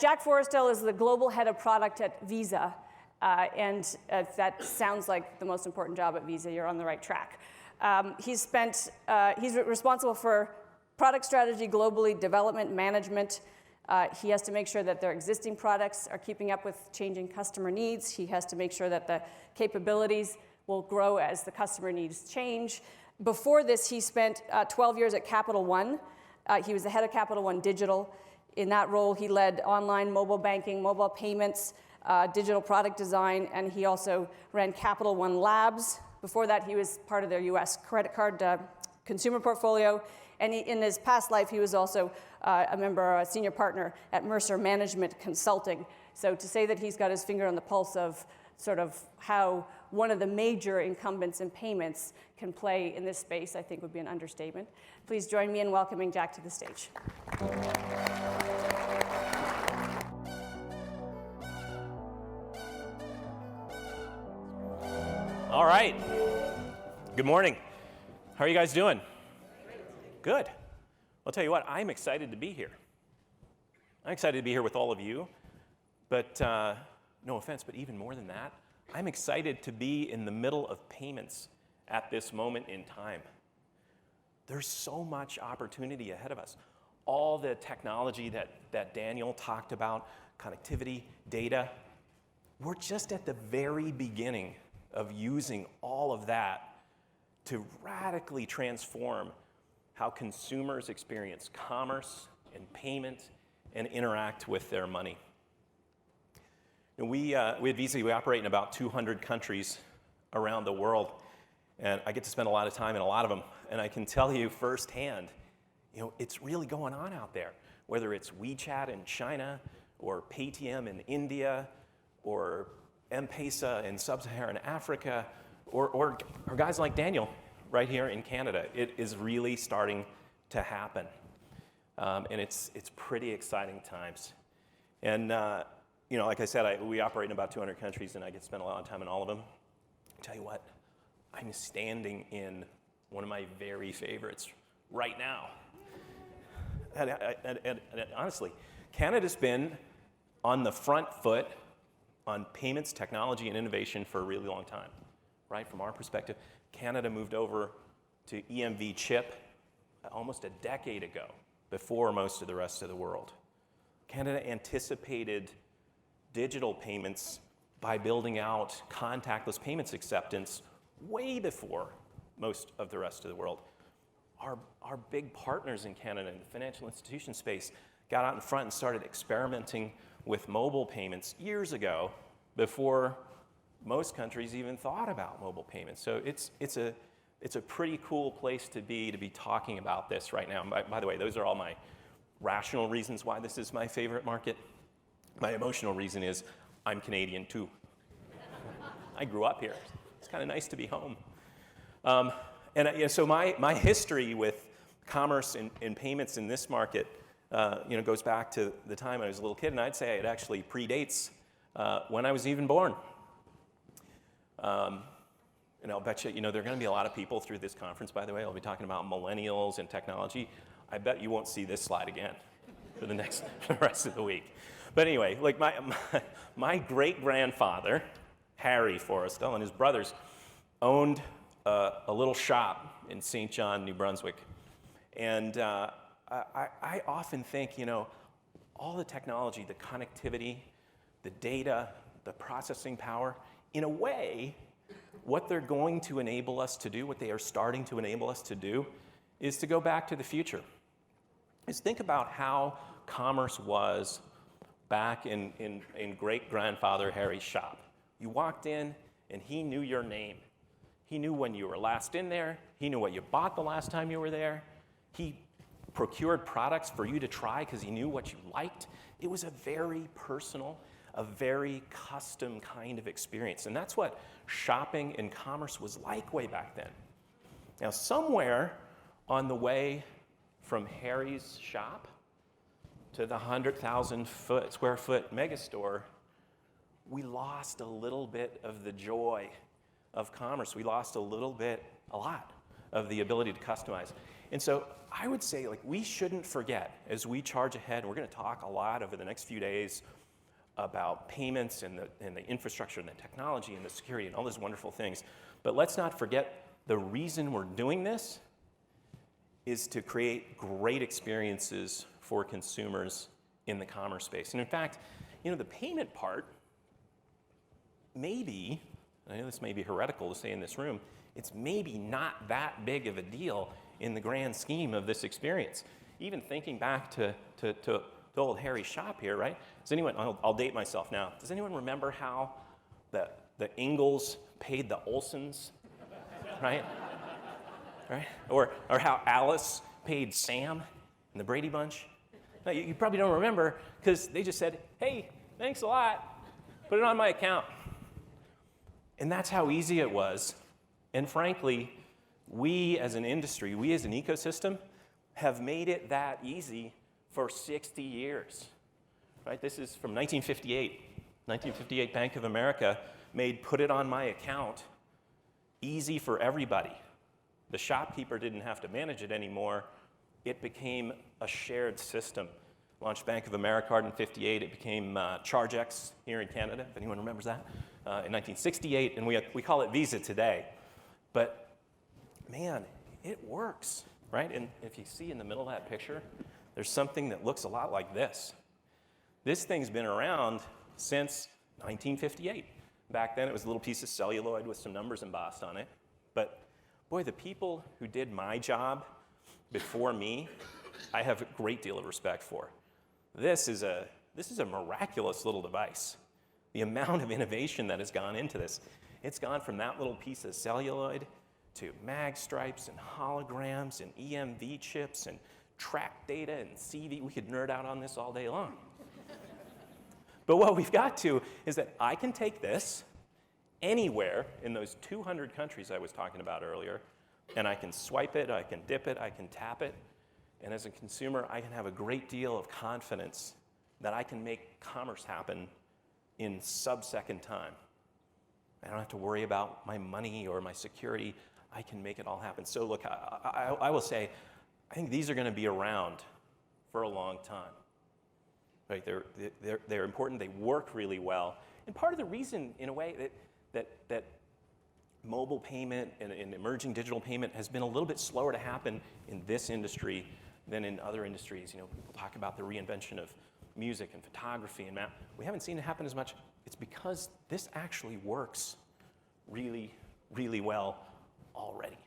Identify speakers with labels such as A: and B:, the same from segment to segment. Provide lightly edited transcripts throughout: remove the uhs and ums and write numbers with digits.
A: Jack Forestell is the global head of product at Visa, and if that sounds like the most important job at Visa, you're on the right track. He's responsible for product strategy globally, development, management. He has to make sure that their existing products are keeping up with changing customer needs. He has to make sure that the capabilities will grow as the customer needs change. Before this, he spent 12 years at Capital One. He was the head of Capital One Digital. In that role, he led online mobile banking, mobile payments, digital product design, and he also ran Capital One Labs. Before that, he was part of their US credit card consumer portfolio. And in his past life, he was also a senior partner at Mercer Management Consulting. So to say that he's got his finger on the pulse of sort of how one of the major incumbents in payments can play in this space, I think would be an understatement. Please join me in welcoming Jack to the stage.
B: All right. Good morning. How are you guys doing? Good. I'll tell you what, I'm excited to be here. I'm excited to be here with all of you, but no offense, but even more than that, I'm excited to be in the middle of payments at this moment in time. There's so much opportunity ahead of us. All the technology that Daniel talked about, connectivity, data, we're just at the very beginning of using all of that to radically transform how consumers experience commerce and payment and interact with their money. And we at Visa, we operate in about 200 countries around the world, and I get to spend a lot of time in a lot of them, and I can tell you firsthand, it's really going on out there, whether it's WeChat in China or Paytm in India or M-Pesa in sub-Saharan Africa, or guys like Daniel right here in Canada. It is really starting to happen, and it's pretty exciting times. And like I said, we operate in about 200 countries, and I get to spend a lot of time in all of them. Tell you what, I'm standing in one of my very favorites right now. And honestly, Canada's been on the front foot on payments, technology, and innovation for a really long time, right? From our perspective, Canada moved over to EMV chip almost a decade ago, before most of the rest of the world. Canada anticipated digital payments by building out contactless payments acceptance way before most of the rest of the world. Our big partners in Canada in the financial institution space got out in front and started experimenting with mobile payments years ago before most countries even thought about mobile payments. So it's a pretty cool place to be talking about this right now. By the way, those are all my rational reasons why this is my favorite market. My emotional reason is I'm Canadian too. I grew up here. It's kind of nice to be home. So my history with commerce and payments in this market goes back to the time I was a little kid, and I'd say it actually predates when I was even born. And I'll bet you, there are going to be a lot of people through this conference, by the way. I'll be talking about millennials and technology. I bet you won't see this slide again for the rest of the week. But anyway, like my great-grandfather, Harry Forestell, and his brothers owned a little shop in St. John, New Brunswick. And I often think, all the technology, the connectivity, the data, the processing power, in a way, what they're going to enable us to do, what they are starting to enable us to do, is to go back to the future. Is think about how commerce was back in great-grandfather Harry's shop. You walked in, and he knew your name. He knew when you were last in there. He knew what you bought the last time you were there. He procured products for you to try because he knew what you liked. It was a very personal, a very custom kind of experience. And that's what shopping and commerce was like way back then. Now, somewhere on the way from Harry's shop to the 100,000 square foot megastore, we lost a little bit of the joy of commerce. We lost a lot of the ability to customize. And so I would say, like, we shouldn't forget as we charge ahead, and we're going to talk a lot over the next few days about payments and the infrastructure and the technology and the security and all those wonderful things. But let's not forget the reason we're doing this is to create great experiences for consumers in the commerce space. And in fact, the payment part, maybe, I know this may be heretical to say in this room, it's maybe not that big of a deal in the grand scheme of this experience. Even thinking back to old Harry's shop here, right? Does anyone, I'll date myself now, does anyone remember how the Ingalls paid the Olsons, right? Right? Or how Alice paid Sam and the Brady Bunch? No, you probably don't remember because they just said, hey, thanks a lot, put it on my account. And that's how easy it was. And frankly, we as an industry, we as an ecosystem, have made it that easy for 60 years. Right? This is from 1958. 1958, Bank of America made put it on my account easy for everybody. The shopkeeper didn't have to manage it anymore. It became a shared system. Launched Bank of America card in 58. It became ChargeX here in Canada, if anyone remembers that, in 1968. And we call it Visa today. But man, it works, right? And if you see in the middle of that picture, there's something that looks a lot like this. This thing's been around since 1958. Back then, it was a little piece of celluloid with some numbers embossed on it. But boy, the people who did my job before me, I have a great deal of respect for. This is a miraculous little device. The amount of innovation that has gone into this. It's gone from that little piece of celluloid to mag stripes and holograms and EMV chips and track data and CV. We could nerd out on this all day long. But what we've got to is that I can take this anywhere in those 200 countries I was talking about earlier, and I can swipe it, I can dip it, I can tap it, and as a consumer, I can have a great deal of confidence that I can make commerce happen in sub-second time. I don't have to worry about my money or my security. I can make it all happen. So look, I will say, I think these are going to be around for a long time. Right? They're important. They work really well. And part of the reason, in a way, that mobile payment and emerging digital payment has been a little bit slower to happen in this industry than in other industries. People talk about the reinvention of music and photography and map. We haven't seen it happen as much. It's because this actually works really, really well already.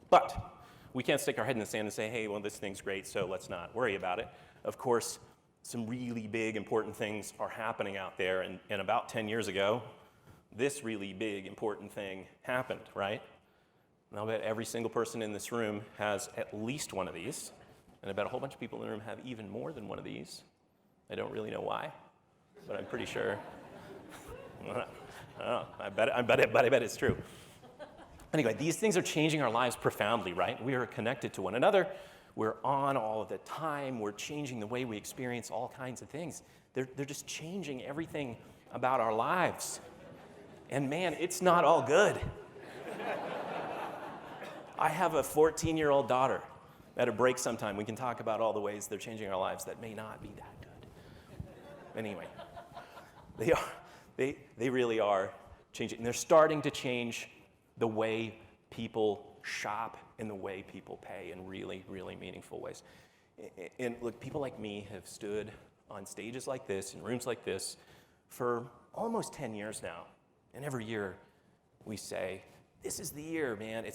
B: But we can't stick our head in the sand and say, hey, well, this thing's great, so let's not worry about it. Of course, some really big, important things are happening out there. And about 10 years ago, this really big, important thing happened, right? And I'll bet every single person in this room has at least one of these. And I bet a whole bunch of people in the room have even more than one of these. I don't really know why, but I'm pretty sure. I don't know. I bet it's true. Anyway, these things are changing our lives profoundly, right? We are connected to one another. We're on all of the time. We're changing the way we experience all kinds of things. They're just changing everything about our lives. And man, it's not all good. I have a 14-year-old daughter. At a break sometime, we can talk about all the ways they're changing our lives that may not be that good. Anyway, they really are changing. And they're starting to change the way people shop and the way people pay in really, really meaningful ways. And look, people like me have stood on stages like this, in rooms like this, for almost 10 years now. And every year we say, this is the year, man.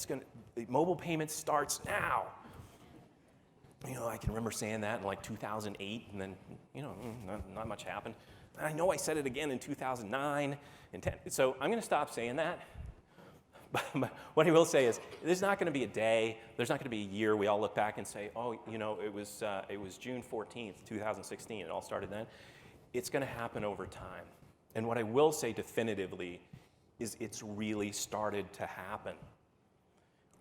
B: Mobile payment starts now. I can remember saying that in like 2008, and then, not much happened. I know I said it again in 2009 and 10. So I'm going to stop saying that. But what I will say is, there's not going to be a day, there's not going to be a year we all look back and say, oh, it was June 14th, 2016. It all started then. It's going to happen over time. And what I will say definitively is it's really started to happen.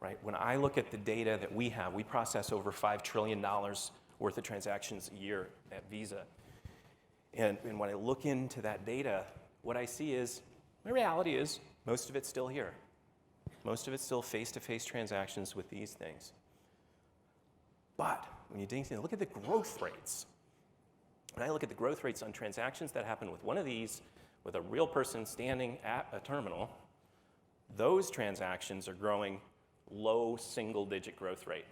B: Right? When I look at the data that we have, we process over $5 trillion worth of transactions a year at Visa. And when I look into that data, what I see is, the reality is, most of it's still here. Most of it's still face-to-face transactions with these things. But when you dig into it, look at the growth rates. When I look at the growth rates on transactions that happen with one of these, with a real person standing at a terminal, those transactions are growing low single-digit growth rate.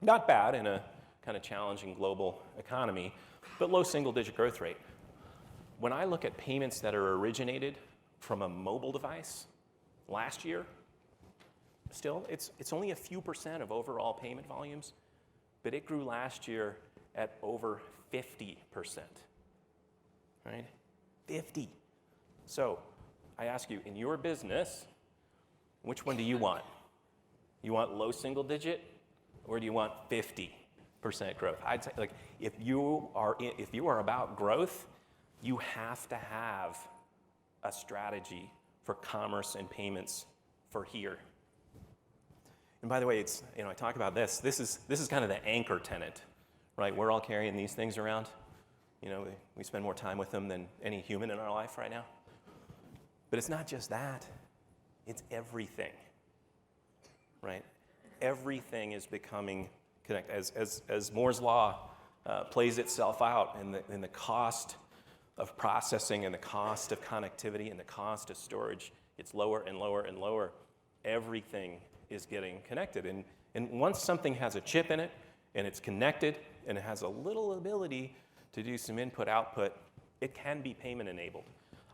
B: Not bad in a kind of challenging global economy, but low single-digit growth rate. When I look at payments that are originated from a mobile device last year, still, it's only a few percent of overall payment volumes, but it grew last year at over 50%, right? 50. So I ask you, in your business, which one do you want? You want low single digit, or do you want 50% growth? I'd say, like, if you are about growth, you have to have a strategy for commerce and payments for here. And by the way, it's, I talk about this. This is kind of the anchor tenant, right? We're all carrying these things around. We spend more time with them than any human in our life right now. But it's not just that. It's everything, right? Everything is becoming connected. As Moore's law plays itself out, and the cost of processing and the cost of connectivity and the cost of storage gets lower and lower and lower, everything is getting connected. And once something has a chip in it and it's connected and it has a little ability to do some input-output, it can be payment enabled.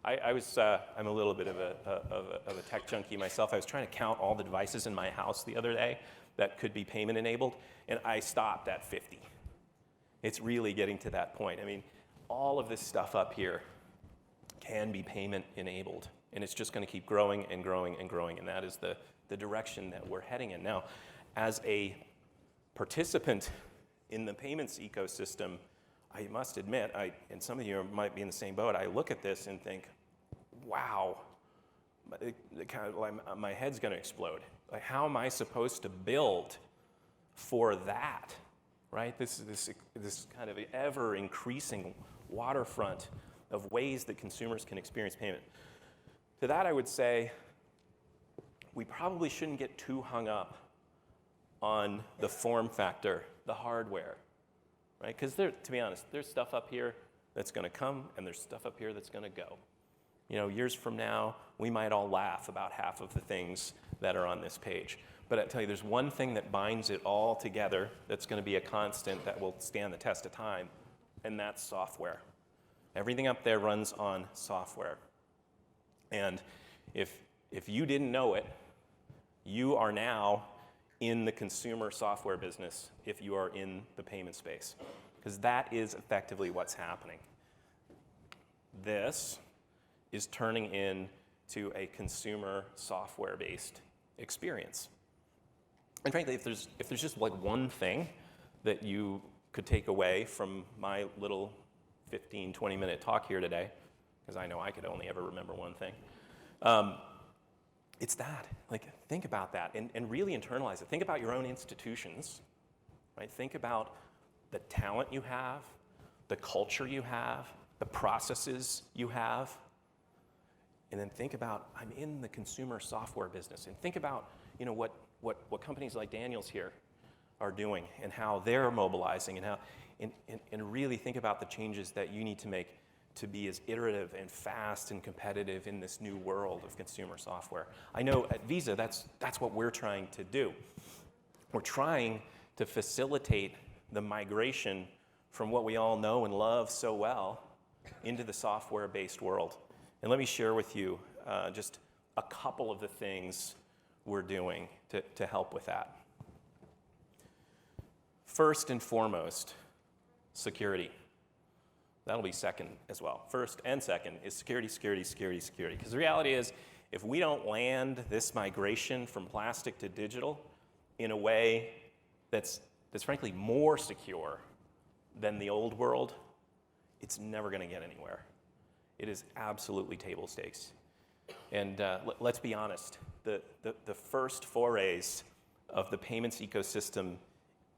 B: I'm a little bit of a tech junkie myself. I was trying to count all the devices in my house the other day that could be payment enabled, and I stopped at 50. It's really getting to that point. I mean, all of this stuff up here can be payment enabled, and it's just going to keep growing and growing and growing, and that is the direction that we're heading in. Now, as a participant in the payments ecosystem, I must admit, and some of you might be in the same boat, I look at this and think, wow, my head's going to explode. Like, how am I supposed to build for that, right? This kind of ever-increasing waterfront of ways that consumers can experience payment. To that, I would say, we probably shouldn't get too hung up on the form factor, the hardware, right? Because to be honest, there's stuff up here that's going to come, and there's stuff up here that's going to go. Years from now, we might all laugh about half of the things that are on this page. But I tell you, there's one thing that binds it all together that's going to be a constant that will stand the test of time, and that's software. Everything up there runs on software. And if you didn't know it, you are now in the consumer software business if you are in the payment space, because that is effectively what's happening. This is turning into a consumer software-based experience. And frankly, if there's just like one thing that you could take away from my little 15, 20-minute talk here today, because I know I could only ever remember one thing, it's that. Like, think about that and really internalize it. Think about your own institutions, right? Think about the talent you have, the culture you have, the processes you have, and then think about, I'm in the consumer software business, and think about, what companies like Daniel's here are doing and how they're mobilizing and really think about the changes that you need to make to be as iterative and fast and competitive in this new world of consumer software. I know at Visa, that's what we're trying to do. We're trying to facilitate the migration from what we all know and love so well into the software-based world. And let me share with you just a couple of the things we're doing to help with that. First and foremost, security. That'll be second as well. First and second is security, security, security, security. Because the reality is, if we don't land this migration from plastic to digital in a way that's frankly more secure than the old world, it's never going to get anywhere. It is absolutely table stakes. And let's be honest, the first forays of the payments ecosystem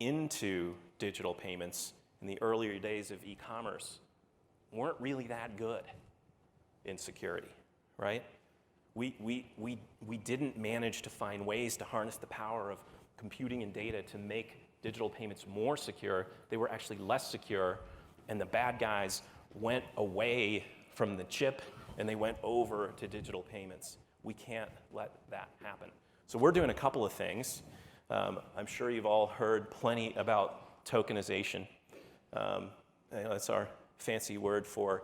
B: into digital payments in the earlier days of e-commerce weren't really that good in security, right? We didn't manage to find ways to harness the power of computing and data to make digital payments more secure, they were actually less secure, and the bad guys went away from the chip and they went over to digital payments. We can't let that happen. So we're doing a couple of things. I'm sure you've all heard plenty about tokenization. That's our fancy word for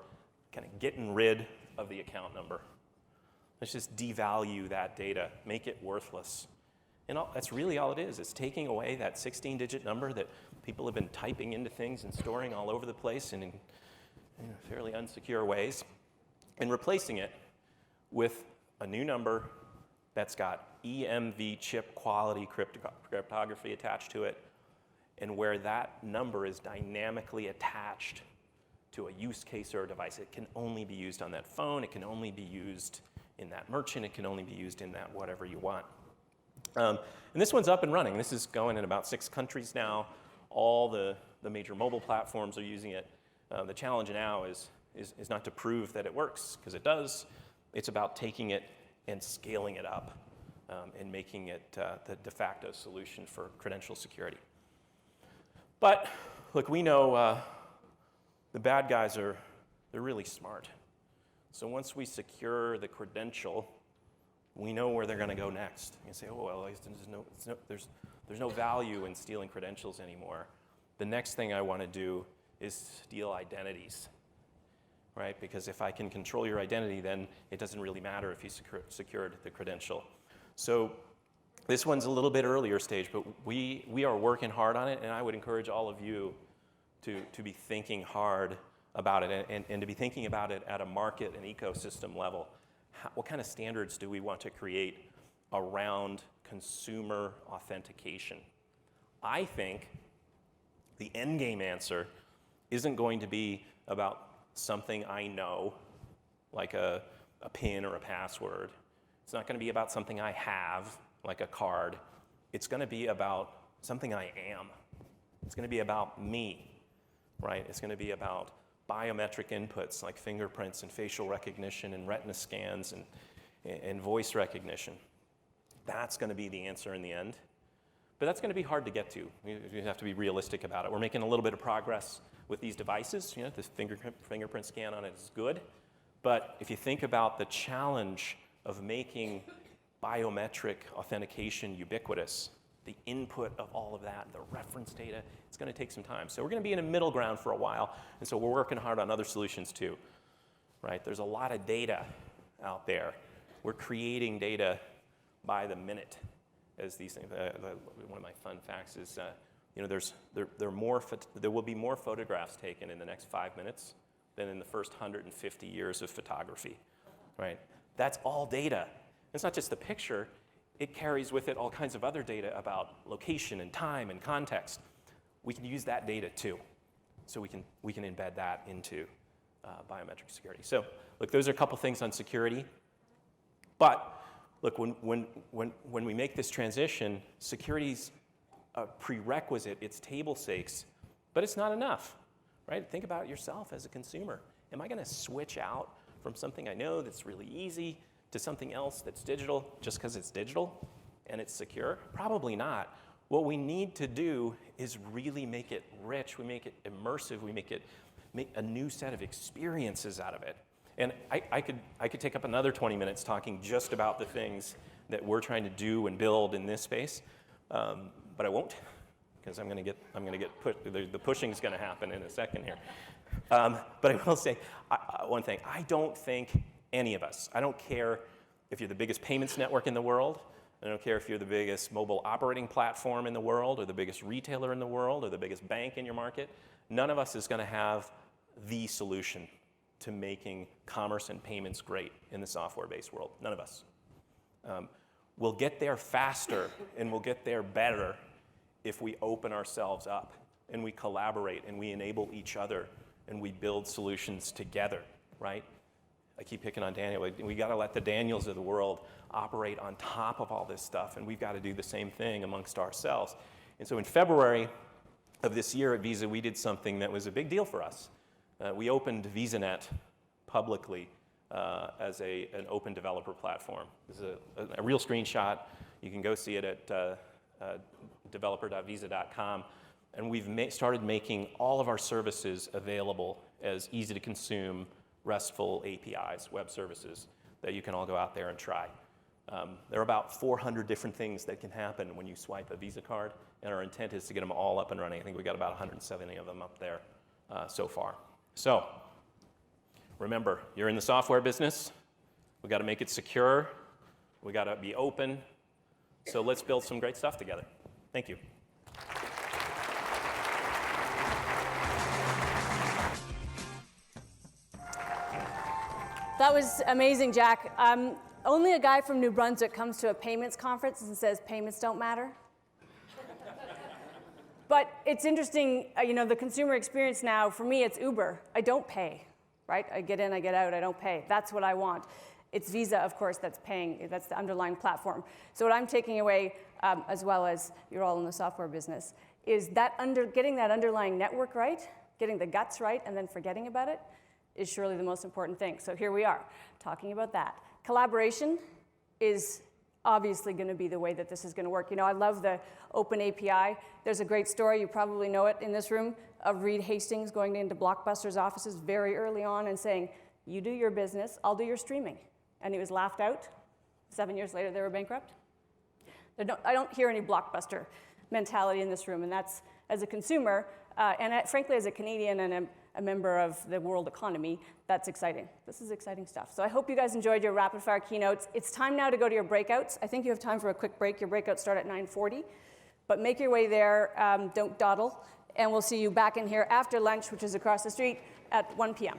B: kind of getting rid of the account number. Let's just devalue that data, make it worthless. And that's really all it is. It's taking away that 16-digit number that people have been typing into things and storing all over the place and in fairly unsecure ways, and replacing it with a new number that's got EMV chip quality cryptography attached to it, and where that number is dynamically attached to a use case or a device. It can only be used on that phone. It can only be used in that merchant. It can only be used in that whatever you want. And this one's up and running. This is going in about 6 countries now. All the major mobile platforms are using it. The challenge now is not to prove that it works, because it does. It's about taking it and scaling it up and making it the de facto solution for credential security. But look, we know the bad guys they're really smart. So once we secure the credential, we know where they're going to go next. You say, oh, well, there's no value in stealing credentials anymore. The next thing I want to do is steal identities, right? Because if I can control your identity, then it doesn't really matter if you secured the credential. So this one's a little bit earlier stage, but we are working hard on it, and I would encourage all of you to be thinking hard about it and to be thinking about it at a market and ecosystem level. What kind of standards do we want to create around consumer authentication? I think the end game answer isn't going to be about something I know, like a PIN or a password. It's not going to be about something I have, like a card. It's going to be about something I am. It's going to be about me, right? It's going to be about biometric inputs like fingerprints and facial recognition and retina scans and voice recognition. That's going to be the answer in the end. But that's going to be hard to get to. You have to be realistic about it. We're making a little bit of progress with these devices. The fingerprint scan on it is good. But if you think about the challenge of making biometric authentication ubiquitous, the input of all of that, the reference data, it's going to take some time. So we're going to be in a middle ground for a while, and so we're working hard on other solutions too, right? There's a lot of data out there. We're creating data by the minute as these things. One of my fun facts is, there will be more photographs taken in the next 5 minutes than in the first 150 years of photography, right? That's all data. It's not just the picture. It carries with it all kinds of other data about location and time and context. We can use that data too. So we can embed that into biometric security. So look, those are a couple things on security. But look, when we make this transition, security's a prerequisite. It's table stakes, but it's not enough, right? Think about yourself as a consumer. Am I going to switch out from something I know that's really easy to something else that's digital just because it's digital and it's secure? Probably not. What we need to do is really make it rich. We make it immersive. We make a new set of experiences out of it. And I could take up another 20 minutes talking just about the things that we're trying to do and build in this space, but I won't, because I'm going to get pushed. The pushing is going to happen in a second here. But I will say one thing. I don't think any of us, I don't care if you're the biggest payments network in the world. I don't care if you're the biggest mobile operating platform in the world, or the biggest retailer in the world, or the biggest bank in your market. None of us is going to have the solution to making commerce and payments great in the software-based world. None of us. We'll get there faster and we'll get there better if we open ourselves up and we collaborate and we enable each other and we build solutions together, right? I keep picking on Daniel. We got to let the Daniels of the world operate on top of all this stuff, and we've got to do the same thing amongst ourselves. And so in February of this year at Visa, we did something that was a big deal for us. We opened VisaNet publicly as an open developer platform. This is a real screenshot. You can go see it at developer.visa.com, and we've started making all of our services available as easy-to-consume RESTful APIs, web services, that you can all go out there and try. There are about 400 different things that can happen when you swipe a Visa card, and our intent is to get them all up and running. I think we got about 170 of them up there so far. So remember, you're in the software business. We got to make it secure. We got to be open. So let's build some great stuff together. Thank you.
A: That was amazing, Jack. Only a guy from New Brunswick comes to a payments conference and says payments don't matter. But it's interesting, the consumer experience now, for me, it's Uber. I don't pay, right? I get in, I get out, I don't pay. That's what I want. It's Visa, of course, that's paying. That's the underlying platform. So what I'm taking away, as well as you're all in the software business, is that getting that underlying network right, getting the guts right, and then forgetting about it is surely the most important thing. So here we are, talking about that. Collaboration is obviously going to be the way that this is going to work. I love the open API. There's a great story, you probably know it in this room, of Reed Hastings going into Blockbuster's offices very early on and saying, you do your business, I'll do your streaming. And he was laughed out. 7 years later, they were bankrupt. I don't hear any Blockbuster mentality in this room, and that's, as a consumer, and frankly, as a Canadian and a member of the world economy, that's exciting. This is exciting stuff. So I hope you guys enjoyed your rapid fire keynotes. It's time now to go to your breakouts. I think you have time for a quick break. Your breakouts start at 9:40. But make your way there, don't dawdle, and we'll see you back in here after lunch, which is across the street, at 1 p.m.